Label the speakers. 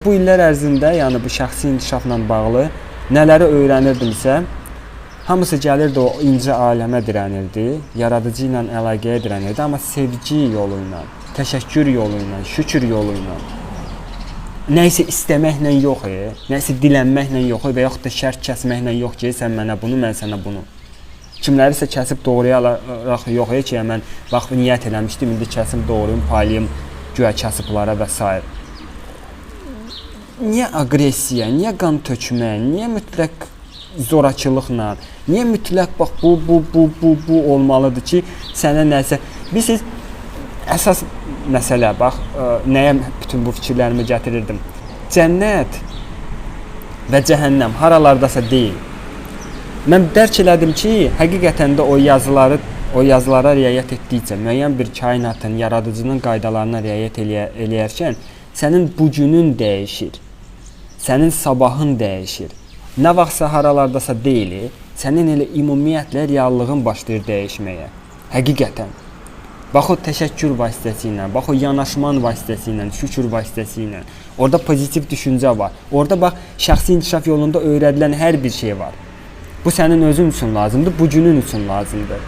Speaker 1: Bu illər ərzində, yəni bu şəxsi inkişafla bağlı nələri öyrənirdimsə, hamısı gəlirdi o incə aləmə dirənirdi, yaradıcı ilə əlaqəyə dirənirdi, amma sevgi yolu ilə, təşəkkür yolu ilə, şükür yolu ilə. Nəyisə istəməklə yox, nəyisə dilənməklə yox və yaxud da şərt kəsməklə yox ki, sən mənə bunu, mən sənə bunu. Kimlərisə kəsib doğrayaraq yox ki, mən bax niyyət eləmişdim, indi kəsim doğrayım, paylayım, güya kasıblara və s. Niyə aqressiya, niyə qan tökmə, niyə mütləq zorakılıqla, niyə mütləq bax bu olmalıdır ki, sənə nəsə. Bilirsiniz, əsas məsələ, bax, nəyə bütün bu fikirlərimi gətirirdim. Cənnət və cəhənnəm haralardasa deyil. Mən dərk elədim ki, həqiqətən də o yazılara riayət etdikcə, müəyyən bir kainatın, yaradıcının qaydalarına riayət eləyərkən, sənin bugünün dəyişir, sənin sabahın dəyişir. Nə vaxtsa haralardasa deyil, sənin elə ümumiyyətlə reallığın başlayır dəyişməyə. Həqiqətən. Bax o təşəkkür vasitəsilə, bax o yanaşman vasitəsilə, şükür vasitəsilə. Orada pozitiv düşüncə var. Orada bax şəxsi inkişaf yolunda öyrədilən hər bir şey var. Bu sənin özün üçün lazımdır, bu günün üçün lazımdır.